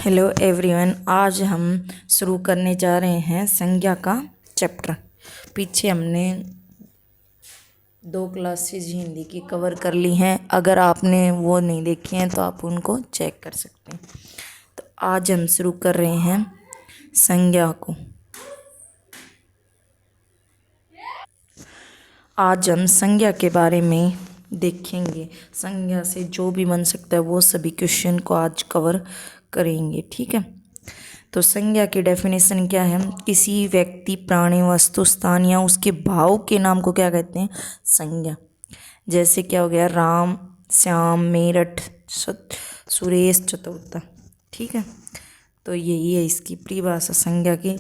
Hello everyone, आज हम शुरू करने जा रहे हैं संज्ञा का चैप्टर। पीछे हमने 2 क्लासेज हिंदी की कवर कर ली हैं। अगर आपने वो नहीं देखी हैं तो आप उनको चेक कर सकते हैं। तो आज हम शुरू कर रहे हैं संज्ञा को। आज हम संज्ञा के बारे में देखेंगे। संज्ञा से जो भी बन सकता है वो सभी क्वेश्चन को आज कवर करेंगे, ठीक है। तो संज्ञा की डेफिनेशन क्या है? किसी व्यक्ति, प्राणी, वस्तु, स्थान या उसके भाव के नाम को क्या कहते हैं? संज्ञा। जैसे क्या हो गया? राम, श्याम, मेरठ, सुरेश, चतुर्था, ठीक है। तो यही है इसकी परिभाषा संज्ञा की।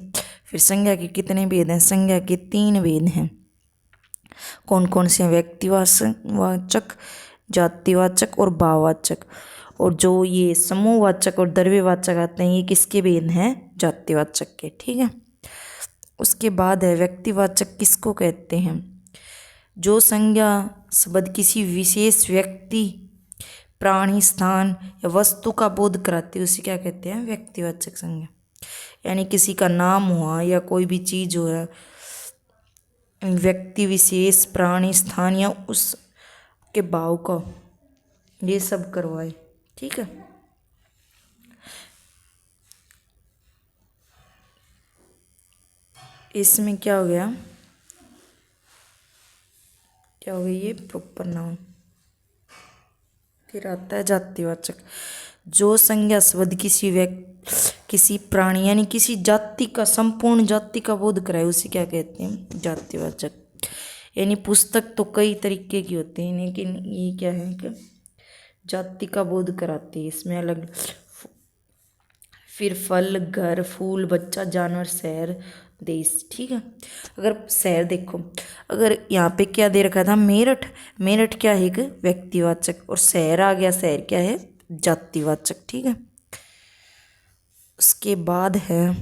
फिर संज्ञा के कितने भेद हैं? संज्ञा के 3 भेद हैं। कौन कौन से? व्यक्तिवाचक, जातिवाचक और भाववाचक। और जो ये समूहवाचक और द्रव्यवाचक आते हैं, ये किसके भेद हैं? जातिवाचक के, ठीक है। उसके बाद है व्यक्तिवाचक। किसको कहते हैं? जो संज्ञा शब्द किसी विशेष व्यक्ति, प्राणी, स्थान या वस्तु का बोध कराती है, उसे क्या कहते हैं? व्यक्तिवाचक संज्ञा। यानी किसी का नाम हुआ या कोई भी चीज हो है, व्यक्ति विशेष, प्राणी, स्थान या उसके भाव का, ये सब करवाए, ठीक है। इसमें क्या हो गया? क्या हो गया? ये प्रॉपर नाउन। फिर आता है जातिवाचक। जो संज्ञा शब्द किसी किसी प्राणी यानी किसी जाति का, संपूर्ण जाति का बोध कराए, उसे क्या कहते हैं? जातिवाचक। यानी पुस्तक तो कई तरीके की होती है, लेकिन ये क्या है कि जाति का बोध कराती है। इसमें अलग। फिर फल, घर, फूल, बच्चा, जानवर, शहर, देश, ठीक है। अगर शहर देखो, अगर यहाँ पे क्या दे रखा था? मेरठ। मेरठ क्या है? एक व्यक्तिवाचक। और शहर आ गया, शहर क्या है? जातिवाचक, ठीक है। उसके बाद है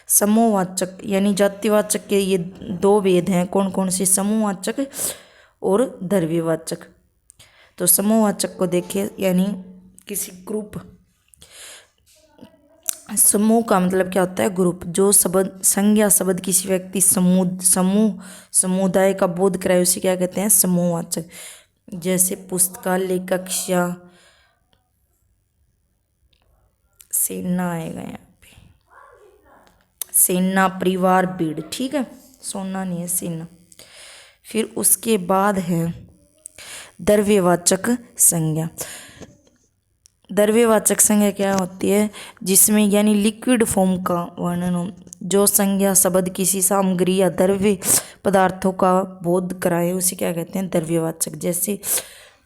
समूहवाचक। यानी जातिवाचक के ये 2 भेद हैं। कौन कौन से? समूहवाचक और द्रव्यवाचक। तो समूहवाचक को देखें, यानी किसी ग्रुप, समूह का मतलब क्या होता है? ग्रुप। जो शब्द, संज्ञा शब्द किसी व्यक्ति, समूह, समुदाय का बोध कराए, उसे क्या कहते हैं? समूहवाचक। जैसे पुस्तकालय, कक्षा, सेना आएगा यहाँ पे, सेना, परिवार, भीड़, ठीक है। सोना नहीं है, सेना। फिर उसके बाद है द्रव्यवाचक संज्ञा। द्रव्यवाचक संज्ञा क्या होती है? जिसमें यानी लिक्विड फॉर्म का वर्णन हो। जो संज्ञा शब्द किसी सामग्री या द्रव्य पदार्थों का बोध कराए, उसे क्या कहते हैं? द्रव्यवाचक। जैसे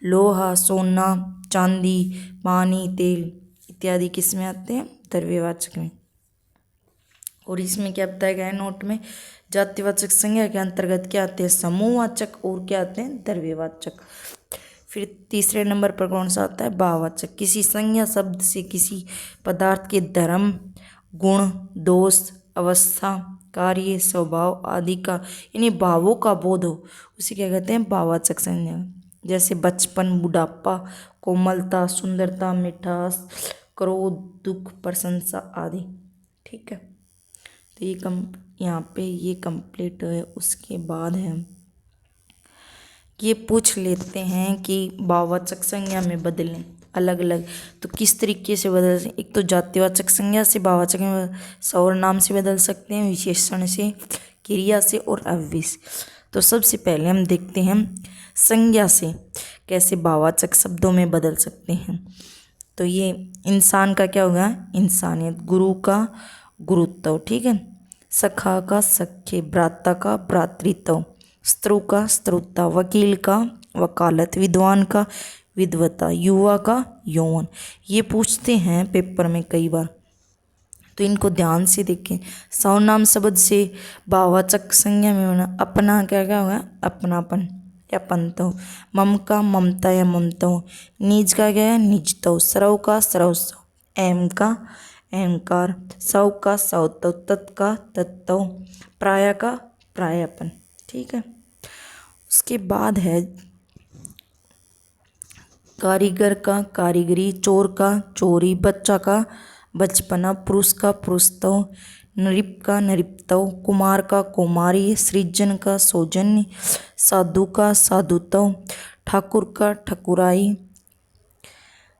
लोहा, सोना, चांदी, पानी, तेल इत्यादि किस में आते हैं? द्रव्यवाचक में। और इसमें क्या बताया गया है नोट में? जातिवाचक संज्ञा के अंतर्गत क्या आते हैं? समूहवाचक और क्या आते हैं? द्रव्यवाचक। फिर तीसरे नंबर पर कौन सा आता है? भाववाचक। किसी संज्ञा शब्द से किसी पदार्थ के धर्म, गुण, दोष, अवस्था, कार्य, स्वभाव आदि का यानी भावों का बोध हो, उसे क्या कहते हैं? भाववाचक संज्ञा। जैसे बचपन, बुढ़ापा, कोमलता, सुंदरता, मिठास, क्रोध, दुख, प्रशंसा आदि, ठीक है। तो ये यहाँ पे ये कंप्लीट है। उसके बाद है ये पूछ लेते हैं कि भाववाचक संज्ञा में बदलें अलग अलग तो किस तरीके से बदल सकते? एक तो जातिवाचक संज्ञा से, भाववाचक में सर्वनाम से बदल सकते हैं, विशेषण से, क्रिया से और अव्यय से। तो सबसे पहले हम देखते हैं संज्ञा से कैसे भाववाचक शब्दों में बदल सकते हैं। तो ये इंसान का क्या होगा? इंसानियत। गुरु का गुरुत्व, ठीक है। सखा का सख्य, भ्राता का भ्रातृत्व, स्त्रु का स्त्रुता, वकील का वकालत, विद्वान का विद्वता, युवा का यौवन। ये पूछते हैं पेपर में कई बार, तो इनको ध्यान से देखें। सर्वनाम शब्द से भाववाचक संज्ञा में होना अपना क्या क्या होगा? अपनापन या पंतो। मम का ममता या ममतो। निज का क्या है? निजतो। स्रव का स्रवस्व। एम का अहंकार। सौ का सौतो। तत् का तत्व। प्राय का प्रायपन, ठीक है। उसके बाद है कारीगर का कारीगरी, चोर का चोरी, बच्चा का बचपना, पुरुष का पुरुषत्व, नृप का नृपत्व, कुमार का कुमारी, सृजन का सौजन्य, साधु का साधुत्व, ठाकुर का ठकुराई,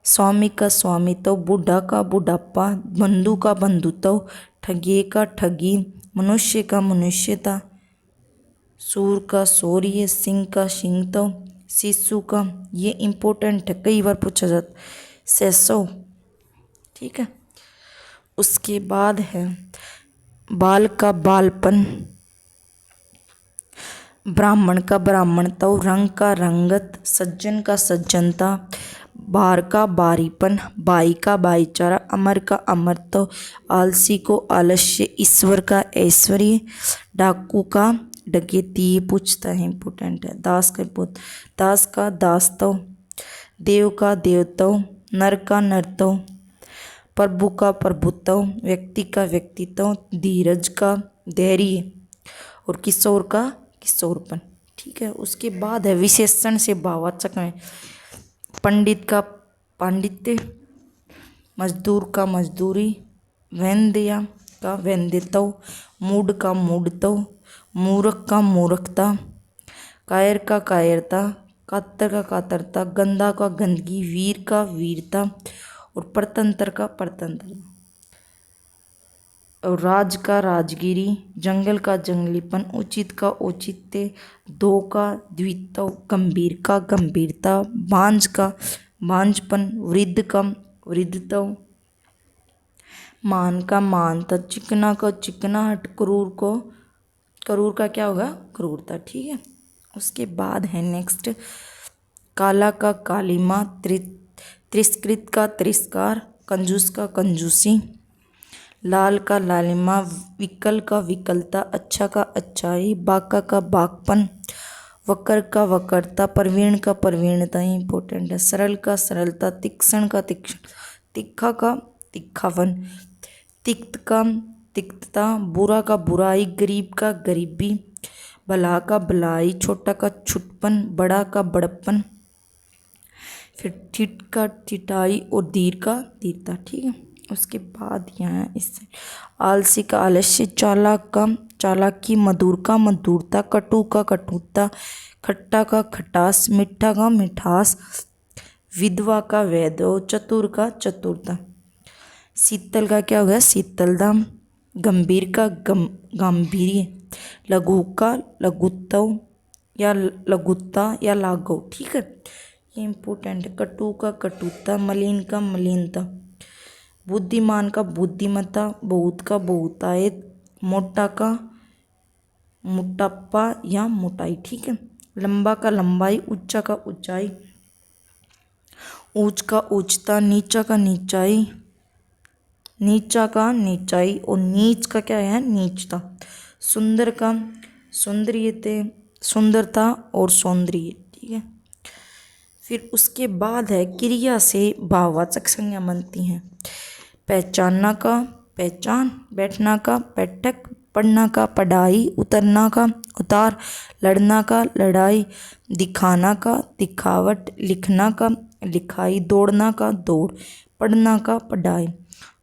स्वामी का स्वामित्व, बूढ़ा का बुढ़ापा, बंधु का बंधुत्व, ठगिए का ठगी, मनुष्य का मनुष्यता, सूर का शौर्य, सिंह का सिंहत्व, शिशु का, ये इम्पोर्टेंट है, कई बार पूछा जाता, शैशव। ठीक है। उसके बाद है बाल का बालपन, ब्राह्मण का ब्राह्मणत्व, रंग का रंगत, सज्जन का सज्जनता, बार का बारीपन, बाई का भाईचारा, अमर का अमरत्व, आलसी को आलस्य, ईश्वर का ऐश्वर्य, डाकू का डकैती, ये पूछता है, इम्पोर्टेंट है, दास का पुत्र, दास का दासत्व, देव का देवत्व, नर का नरत्व, प्रभु का प्रभुत्व, व्यक्ति का व्यक्तित्व, धीरज का धैर्य और किशोर का किशोरपन। ठीक है। उसके बाद है विशेषण से भाववाचक में, पंडित का पांडित्य, मजदूर का मजदूरी, वैंद्य का वैंध्यत्व, मूढ़ का मूढ़त्व, मूर्ख का मूर्खता, कायर का कायरता, कातर का कातरता, गंदा का गंदगी, वीर का वीरता और परतंत्र का परतंत्रता, और राज का राजगिरी, जंगल का जंगलीपन, उचित का औचित्य, दो का द्वित्व, गंभीर का गंभीरता, बांझ का बांझपन, वृद्ध का वृद्धत्व, मान का मानता, चिकना का चिकनाहट, क्रूर का क्या होगा, क्रूरता। ठीक है। उसके बाद है नेक्स्ट, काला का कालिमा, तिरस्कृत का तिरस्कार, कंजूस का कंजूसी, लाल का लालिमा, विकल का विकलता, अच्छा का अच्छाई, बाका का बाकपन, वकर का वक्रता, प्रवीण का प्रवीणता, इंपॉर्टेंट है, सरल का सरलता, तीक्ष्ण का तीक्ष्ण, तीखा का तीखापन, तिक्त का तिक्तता, बुरा का बुराई, गरीब का गरीबी, भला का भलाई, छोटा का छुटपन, बड़ा का बड़प्पन, फिर ठिठ का ठिठाई और धीर का धीरता। ठीक है। उसके बाद यहाँ इससे आलसी का आलस्य, चालाक का चालाकी, मधुर का मधुरता, कटु का कटुता, खट्टा का खटास, मीठा का मिठास, विधवा का वैधव, चतुर का चतुरता, शीतल का क्या हो गया, शीतलता, गंभीर का गांधीर्य, लघु का लघुत्व या लघुता या लाघव। ठीक है। ये इम्पोर्टेंट है, कटु का कटुता, मलिन का मलिनता, बुद्धिमान का बुद्धिमत्ता, बहुत का बहुतायत, मोटा का मोटापा या मोटाई। ठीक है। लंबा का लंबाई, ऊंचा का ऊंचाई, ऊंच का ऊंचता, नीचा का नीचाई, नीचा का नीचाई और नीच का क्या है, नीचता, सुंदर का सौंदर्यते, सुंदरता और सौंदर्य। ठीक है। फिर उसके बाद है क्रिया से भाववाचक संज्ञा बनती हैं, पहचानना का पहचान, बैठना का बैठक, पढ़ना का पढ़ाई, उतरना का उतार, लड़ना का लड़ाई, दिखाना का दिखावट, लिखना का लिखाई, दौड़ना का दौड़, पढ़ना का पढ़ाई,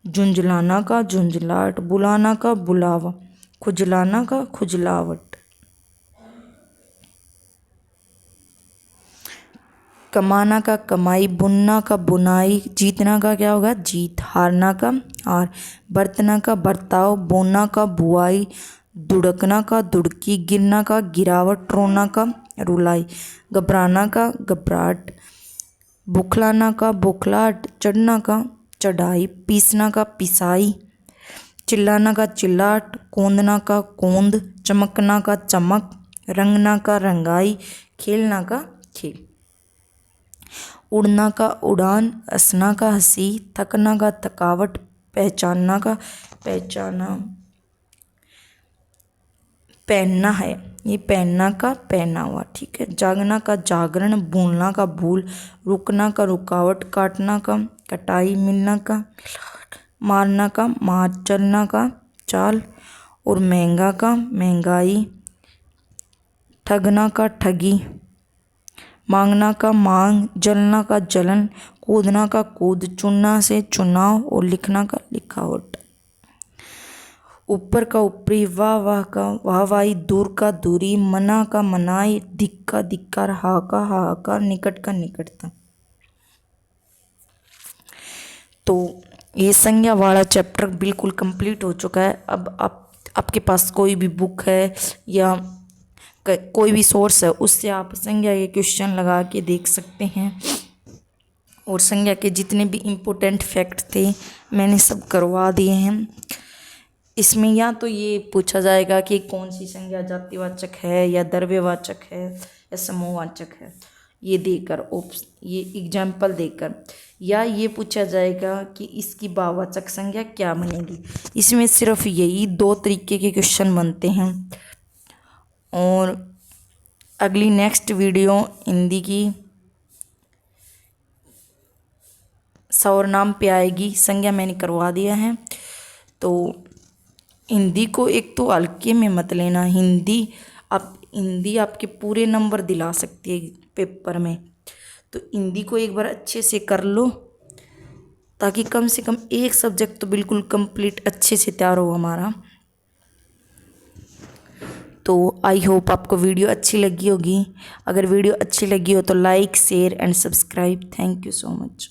झुंझलाना का झुंझलाहट, बुलाना का बुलावा, खुजलाना का खुजलावट, कमाना का कमाई, बुनना का बुनाई, जीतना का क्या होगा, जीत, हारना का हार, बरतना का बर्ताव, बोना का बुआई, दुड़कना का दुड़की, गिरना का गिरावट, रोना का रुलाई, घबराना का घबराहट, बुखलाना का बुखलाहट, चढ़ना का चढ़ाई, पीसना का पिसाई, चिल्लाना का चिल्लाहट, कौंदना का कौंद, चमकना का चमक, रंगना का रंगाई, खेलना का खेल, उड़ना का उड़ान, हंसना का हंसी, थकना का थकावट, पहचानना का पहचाना, पहनना है, ये पहनना का पहनावा। ठीक है। जागना का जागरण, भूलना का भूल, रुकना का रुकावट, काटना का कटाई, मिलना का मिलावट, मारना का मार, चलना का चाल और महंगा का महंगाई, ठगना का ठगी, मांगना का मांग, जलना का जलन, कूदना का कूद, चुनना से चुनाव और लिखना का लिखावट। ऊपर का ऊपरी, वाह वाह का वाहवाही, दूर का दूरी, मना का मनाई, धिक का धिक्कार, हाहाकार, निकट का निकटता। तो ये संज्ञा वाला चैप्टर बिल्कुल कंप्लीट हो चुका है। अब आपके पास कोई भी बुक है या कोई भी सोर्स है, उससे आप संज्ञा के क्वेश्चन लगा के देख सकते हैं। और संज्ञा के जितने भी इम्पोर्टेंट फैक्ट थे मैंने सब करवा दिए हैं। इसमें या तो ये पूछा जाएगा कि कौन सी संज्ञा जातिवाचक है या द्रव्यवाचक है या समूहवाचक है, ये देकर ये एग्जाम्पल देकर, या ये पूछा जाएगा कि इसकी भाववाचक संज्ञा क्या बनेगी। इसमें सिर्फ यही दो तरीके के क्वेश्चन बनते हैं। और अगली नेक्स्ट वीडियो हिंदी की सर्वनाम पे आएगी। संज्ञा मैंने करवा दिया है। तो हिंदी को एक तो हल्के में मत लेना। हिंदी आपके पूरे नंबर दिला सकती है पेपर में। तो हिंदी को एक बार अच्छे से कर लो, ताकि कम से कम एक सब्जेक्ट तो बिल्कुल कंप्लीट अच्छे से तैयार हो हमारा। तो आई होप आपको वीडियो अच्छी लगी होगी। अगर वीडियो अच्छी लगी हो तो like, share and subscribe. Thank you so much.